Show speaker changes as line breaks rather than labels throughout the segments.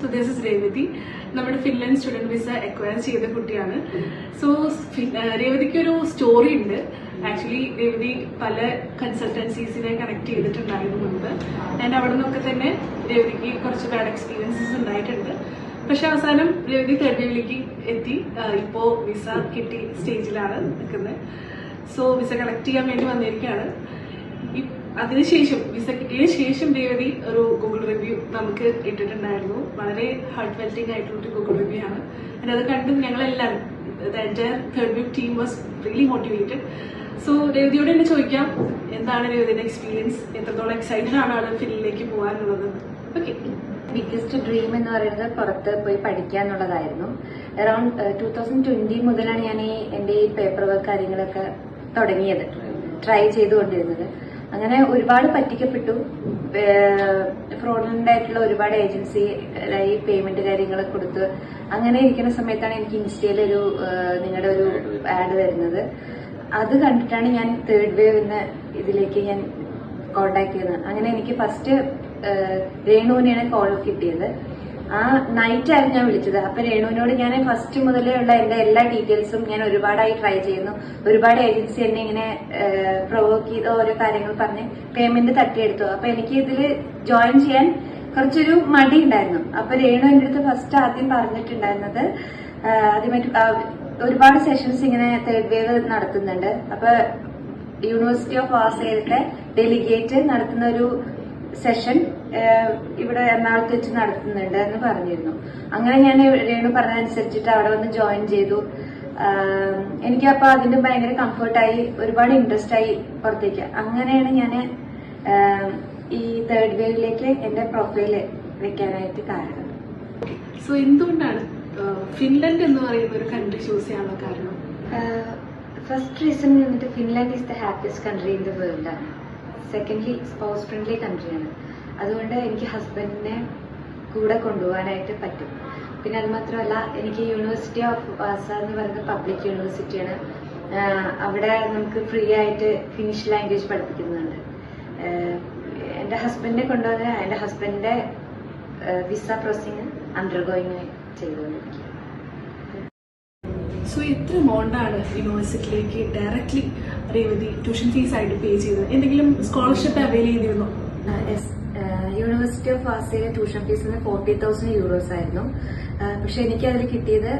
So this is Revati. നമ്മുടെ Finland student visa acquire ചെയ്ത കുട്ടിയാണ്. സോ രേവതിക്ക് ഒരു സ്റ്റോറി ഉണ്ട്. ആക്ച്വലി രേവതി പല കൺസൾട്ടൻസീസിനെ കണക്ട് ചെയ്തിട്ടുണ്ടായിരുന്നു മുൻപ്. ആൻഡ് അവിടെ നിന്നൊക്കെ തന്നെ രേവതിക്ക് കുറച്ച് ബാഡ് എക്സ്പീരിയൻസസ് ഉണ്ടായിട്ടുണ്ട്. പക്ഷെ അവസാനം രേവതി തേർഡ് വേവിലേക്ക് എത്തി. ഇപ്പോ വിസ കിട്ടി സ്റ്റേജിലാണ് നിൽക്കുന്നത്. സോ വിസ കളക്ട് ചെയ്യാൻ വേണ്ടി വന്നിരിക്കുകയാണ്. അതിനുശേഷം വിസ കിട്ടിയതിനു ശേഷം രേവതി ഒരു ഗൂഗിൾ റിവ്യൂ നമുക്ക് ഇട്ടിട്ടുണ്ടായിരുന്നു. വളരെ ഹാർട്ട് മെൽറ്റിംഗ് ആയിട്ടുള്ള ഒരു ഗൂഗിൾ റിവ്യൂ ആണ്. ആൻഡ് അത് കണ്ട് ഞങ്ങളെല്ലാവരും third view team was really motivated. So രേവതിയോട് തന്നെ ചോദിക്കാം, എന്താണ് രേവതിയുടെ എക്സ്പീരിയൻസ്, എത്രത്തോളം എക്സൈറ്റഡ് ആണ് ആള് ഫീൽഡിലേക്ക് പോകാനുള്ളത്. ഓക്കെ,
ബിഗ്ഗസ്റ്റ് ഡ്രീം എന്ന് പറയുന്നത് പുറത്ത് പോയി പഠിക്കുക എന്നുള്ളതായിരുന്നു. അറൌണ്ട് 2020 മുതലാണ് ഞാൻ എന്റെ ഈ പേപ്പർ വർക്ക് കാര്യങ്ങളൊക്കെ തുടങ്ങിയത്, ട്രൈ ചെയ്തുകൊണ്ടിരുന്നത്. അങ്ങനെ ഒരുപാട് പറ്റിക്കപ്പെട്ടു. ഫ്രോഡുലന്റ് ആയിട്ടുള്ള ഒരുപാട് ഏജൻസി ഈ പേയ്മെന്റ് കാര്യങ്ങൾ കൊടുത്ത് അങ്ങനെ ഇരിക്കുന്ന സമയത്താണ് എനിക്ക് ഇൻസ്റ്റയിൽ നിങ്ങളുടെ ഒരു ആഡ് വരുന്നത്. അത് കണ്ടിട്ടാണ് ഞാൻ തേർഡ് വേവ് എന്ന ഇതിലേക്ക് ഞാൻ കോണ്ടാക്ട് ചെയ്യുന്നത്. അങ്ങനെ എനിക്ക് ഫസ്റ്റ് രേണുവിനെയാണ് കോൾ കിട്ടിയത്. ആ നൈറ്റ് ആയിരുന്നു ഞാൻ വിളിച്ചത്. അപ്പൊ രേണുവിനോട് ഞാൻ ഫസ്റ്റ് മുതലേ ഉള്ള എന്റെ എല്ലാ ഡീറ്റെയിൽസും ഞാൻ ഒരുപാടായി ട്രൈ ചെയ്യുന്നു. ഒരുപാട് ഏജൻസി എന്നെ ഇങ്ങനെ പ്രൊവോക്ക് ചെയ്ത ഓരോ കാര്യങ്ങൾ പറഞ്ഞ് പേയ്മെന്റ് തട്ടിയെടുത്തു. അപ്പൊ എനിക്ക് ഇതിൽ ജോയിൻ ചെയ്യാൻ കുറച്ചൊരു മടി ഉണ്ടായിരുന്നു. അപ്പൊ രേണു എന്റെ അടുത്ത് ഫസ്റ്റ് ആദ്യം പറഞ്ഞിട്ടുണ്ടായിരുന്നത്, ആദ്യമായിട്ട് ഒരുപാട് സെഷൻസ് ഇങ്ങനെ തേർഡ് വേവ് നടത്തുന്നുണ്ട്. അപ്പൊ യൂണിവേഴ്സിറ്റി ഓഫ് വാസയിലത്തെ ഡെലിഗേറ്റ് നടത്തുന്ന ഒരു സെഷൻ ഇവിടെ എറണാകുളത്ത് വെച്ച് നടത്തുന്നുണ്ട് എന്ന് പറഞ്ഞിരുന്നു. അങ്ങനെ ഞാൻ രേണു പറഞ്ഞതനുസരിച്ചിട്ട് അവിടെ വന്ന് ജോയിൻ ചെയ്തു. എനിക്കപ്പോ അതിന്റെ ഭയങ്കര കംഫർട്ടായി, ഒരുപാട് ഇൻട്രസ്റ്റ് ആയി പുറത്തേക്ക്. അങ്ങനെയാണ് ഞാൻ ഈ തേർഡ് വേവിലേക്ക് എന്റെ പ്രൊഫൈല് വെക്കാനായിട്ട് കാരണം.
സോ എന്തുകൊണ്ടാണ് ഫിൻലാൻഡ് എന്ന് പറയുന്ന ഒരു കൺട്രി ചൂസ് ചെയ്യാനുള്ള കാരണം?
ഫസ്റ്റ് റീസൺ വന്നിട്ട് Finland is the happiest country in the world ആണ്. സെക്കൻഡ്ലി സ്പൗസ് ഫ്രണ്ട്ലി കൺട്രിയാണ്. അതുകൊണ്ട് എനിക്ക് ഹസ്ബൻഡിനെ കൂടെ കൊണ്ടുപോകാനായിട്ട് പറ്റും. പിന്നെ അത് മാത്രമല്ല, എനിക്ക് യൂണിവേഴ്സിറ്റി ഓഫ് വാസ എന്ന് പറയുന്ന പബ്ലിക് യൂണിവേഴ്സിറ്റിയാണ്. അവിടെ നമുക്ക് ഫ്രീ ആയിട്ട് ഫിനിഷ് ലാംഗ്വേജ് പഠിപ്പിക്കുന്നുണ്ട്. എന്റെ ഹസ്ബൻഡിനെ കൊണ്ടുപോകാൻ എന്റെ ഹസ്ബൻഡിന്റെ വിസ പ്രോസസിങ് അണ്ടർഗോയിങ് ചെയ്തുകൊണ്ടിരിക്കുക.
സോ എത്ര എമൗണ്ടാണ് യൂണിവേഴ്സിറ്റിയിലേക്ക് ഡയറക്ട്ലി രേവതി ട്യൂഷൻ ഫീസ് ആയിട്ട് പേ ചെയ്തത്? എന്തെങ്കിലും സ്കോളർഷിപ്പ് അവൈൽ ചെയ്തിരുന്നോ?
യൂണിവേഴ്സിറ്റി ഓഫ് വാസയിലെ ട്യൂഷൻ ഫീസ് 40,000 euros ആയിരുന്നു. പക്ഷെ എനിക്ക് അതിൽ കിട്ടിയത്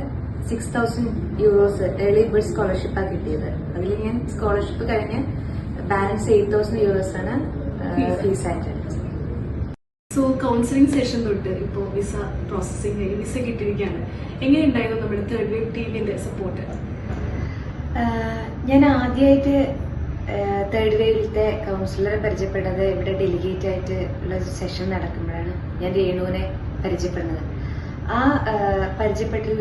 6,000 euros ഏർലി ബേർഡ് സ്കോളർഷിപ്പാണ് കിട്ടിയത്. അതിൽ ഞാൻ സ്കോളർഷിപ്പ് കഴിഞ്ഞ് ബാലൻസ് 8,000 euros ആണ് ഫീസ് ആയിട്ട്.
സോ കൗൺസിലിംഗ് സെഷൻ തൊട്ട് ഇപ്പോൾ വിസ പ്രോസസിംഗ് കഴിഞ്ഞ് വിസ കിട്ടിയിരിക്കുകയാണ്. എങ്ങനെയുണ്ടായിരുന്നു നമ്മുടെ തേർഡ് വേവ് ടീമിന്റെ സപ്പോർട്ട്?
ഞാൻ ആദ്യമായിട്ട് തേർഡ് വേവിലത്തെ കൗൺസിലറെ പരിചയപ്പെട്ടത് ഇവിടെ ഡെലിഗേറ്റ് ആയിട്ട് ഉള്ള സെഷൻ നടക്കുമ്പോഴാണ് ഞാൻ രേണുവിനെ പരിചയപ്പെടുന്നത്. ആ പരിചയപ്പെട്ട്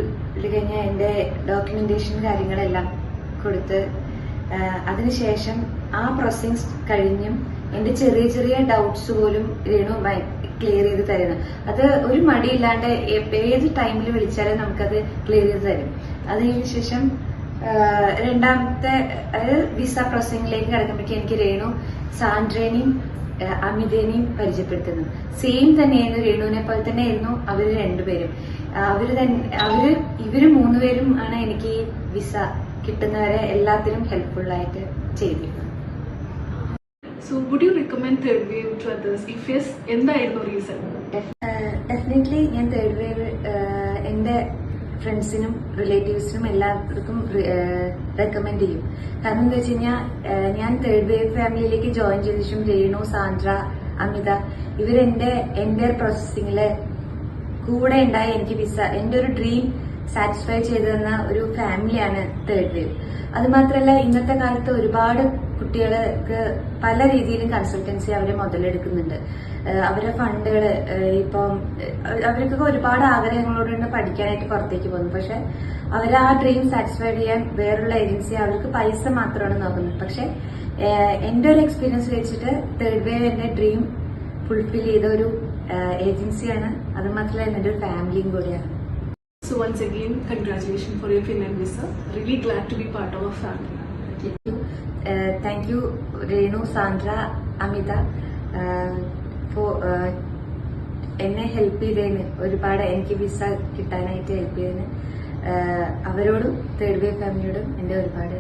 കഴിഞ്ഞാൽ എന്റെ ഡോക്യുമെന്റേഷൻ കാര്യങ്ങളെല്ലാം കൊടുത്ത് അതിനുശേഷം ആ പ്രോസസ്സിംഗ് കഴിഞ്ഞും എന്റെ ചെറിയ ചെറിയ ഡൗട്ട്സ് പോലും രേണു ക്ലിയർ ചെയ്ത് തരുന്നത്. അത് ഒരു മടിയില്ലാണ്ട് ഏത് ടൈമിൽ വിളിച്ചാലും നമുക്കത് ക്ലിയർ ചെയ്ത് തരും. അതിന് ശേഷം രണ്ടാമത്തെ അതായത് വിസ പ്രോസസിംഗിലേക്ക് കടക്കുമ്പോഴേക്കും എനിക്ക് രേണു സാൻഡ്രേനെയും അമിതേനെയും പരിചയപ്പെടുത്തുന്നു. സെയിം തന്നെയായിരുന്നു, രേണുവിനെ പോലെ തന്നെയായിരുന്നു അവര് രണ്ടുപേരും. ഇവര് മൂന്നുപേരും ആണ് എനിക്ക് ഈ വിസ കിട്ടുന്നവരെ എല്ലാത്തിനും ഹെൽപ്ഫുൾ ആയിട്ട് ചെയ്തിരുന്നത്.
So would you recommend third wave to others? If yes, എന്തായിരുന്നു റീസൺ?
ഡെഫിനറ്റ്ലി ഞാൻ തേർഡ് വേവ് എന്റെ ഫ്രണ്ട്സിനും റിലേറ്റീവ്സിനും എല്ലാവർക്കും റെക്കമെൻഡ് ചെയ്യും. കാരണം എന്താ വെച്ച് കഴിഞ്ഞാൽ ഞാൻ തേർഡ് വേവ് ഫാമിലിയിലേക്ക് ജോയിൻ ചെയ്ത ശേഷം രേണു, സാന്ദ്ര, അമിത ഇവരെന്റെ എന്റെ പ്രോസസ്സിംഗില് കൂടെ ഉണ്ടായി എനിക്ക് വിസ എന്റെ ഒരു ഡ്രീം സാറ്റിസ്ഫൈ ചെയ്തു തന്ന ഒരു ഫാമിലിയാണ് തേർഡ് വേവ്. അത് മാത്രമല്ല, ഇന്നത്തെ കാലത്ത് ഒരുപാട് കുട്ടികൾക്ക് പല രീതിയിലും കൺസൾട്ടൻസി അവരെ മുതലെടുക്കുന്നുണ്ട്. അവരെ ഫണ്ടുകള് ഇപ്പം അവർക്കൊക്കെ ഒരുപാട് ആഗ്രഹങ്ങളോടുകൂടി പഠിക്കാനായിട്ട് പുറത്തേക്ക് പോകുന്നു. പക്ഷെ അവർ ആ ഡ്രീം സാറ്റിസ്ഫൈ ചെയ്യാൻ വേറുള്ള ഏജൻസി അവർക്ക് പൈസ മാത്രമാണ് നോക്കുന്നത്. പക്ഷെ എന്റെ ഒരു എക്സ്പീരിയൻസ് വെച്ചിട്ട് തേർഡ് വേവ് എന്റെ ഡ്രീം ഫുൾഫിൽ ചെയ്ത ഒരു ഏജൻസിയാണ്. അത് മാത്രമല്ല എന്റെ ഒരു ഫാമിലിയും കൂടിയാണ്.
So once again, congratulations for your Finland visa. Really glad to be part of our family.
Thank you, Renu, Sandra, Amita, for എന്നെ ഹെൽപ്പ് ചെയ്തതിന് ഒരുപാട്, എനിക്ക് വിസ കിട്ടാനായിട്ട് ഹെൽപ്പ് ചെയ്തതിന് അവരോടും തേർഡ് വേവ് ഫാമിലിയോടും എന്റെ ഒരുപാട്